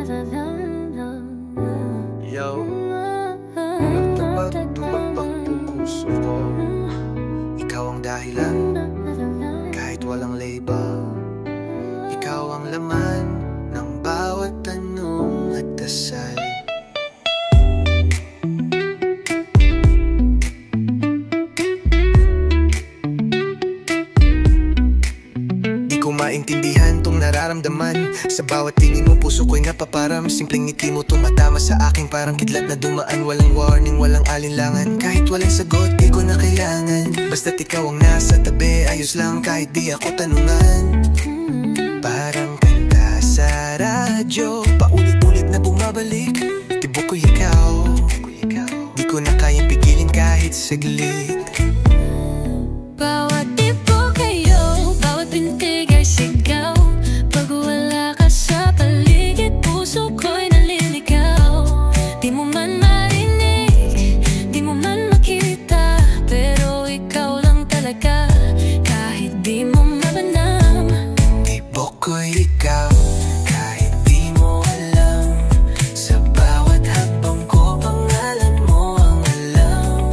Yo, nagtupag-tupag puso ko. Ikaw ang dahilan, kahit walang label. Ikaw ang laman ng bawat tanong at dasal. Di ko maintindihan tong nararamdaman. Sa bawat tingin mo puso ko'y napaparam. Simpleng ngiti mo tumatama sa aking parang kidlat na dumaan. Walang warning, walang alinlangan. Kahit walang sagot, di ko na kailangan. Basta't ikaw ang nasa tabi, ayos lang kahit di ako tanungan. Parang kanta sa radyo, paulit-ulit na bumabalik. Tibok ko ikaw, di ko na kayang pigilin kahit saglit. Bawat tibok kayo, bawat pintig ay sigaw. Pag wala ka sa paligid, puso ko'y naliligaw. Di mo man marinig, di mo man makita, pero ikaw lang talaga, kahit di mo mabanam. Tibok ko'y ikaw, kahit di mo alam. Sa bawat hakbang ko, pangalan mo ang alam.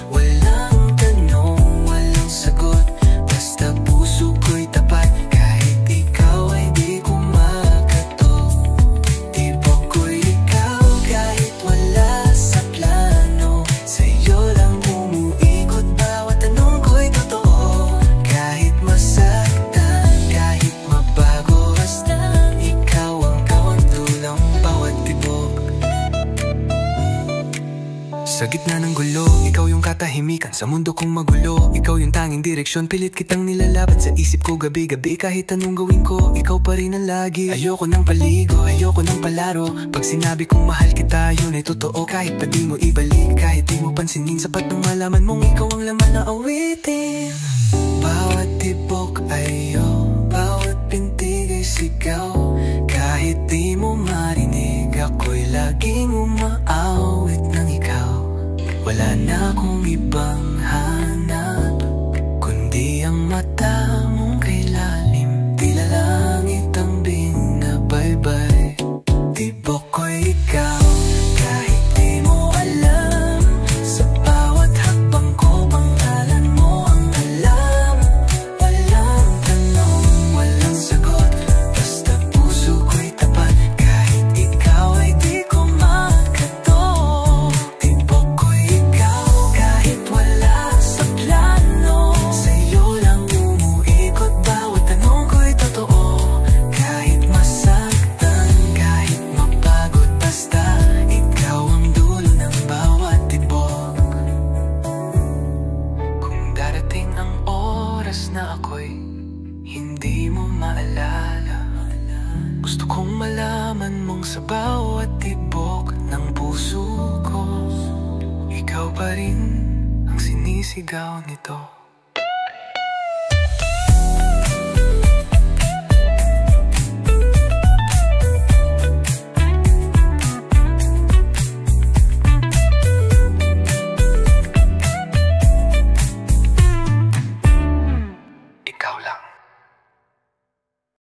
Walang tanong, walang sagot, basta puso ko'y tapat. Kahit ikaw ay di ko makato. Tibok ko'y ikaw, kahit wala sa plano. Sa'yo lang umuikot, bawat tanong ko'y totoo. Kahit masaktan, kahit mabago, basta ikaw ang dulang bawat tibok. Sa gitna ng gulo, ikaw yung katahimikan sa mundo kong magulo. Ikaw yung tanging direksyon, pilit kitang nilalapat sa isip ko gabi-gabi. Kahit anong gawin ko, ikaw pa rin ang lagi. Ayoko nang paligo, ayoko nang palaro. Pag sinabi kong mahal kita, yun ay totoo. Kahit pa di mo ibalik, kahit di mo pansinin, sapat nang malaman mong ikaw ang laman na awitin. Bawat tibok ay iyo, bawat pintig ay sigaw. Kahit di mo marinig, ako'y laging umaawit ng ikaw. Wala na akong ibang hanap, kundi ang mata mong kay lalim. Tila langit ang binabaybay. Tibok ko'y ikaw, kahit di mo alam. Sa bawat hakbang ko, pangalan mo ang alam. Walang tanong, walang sagot, basta puso ko'y tapat. Kahit ikaw ay di ko makato. Tibok ko'y ikaw, kahit wala sa plano. Sa'yo lang umuikot, bawat tanong ko'y totoo. Kahit masaktan, kahit mapagod, basta ikaw ang dulo ng bawat tibok. Kung darating ang oras na ako'y hindi mo maalala, gusto kong malaman mong sa bawat tibok ng puso ko, ikaw pa rin ang sinisigaw nito.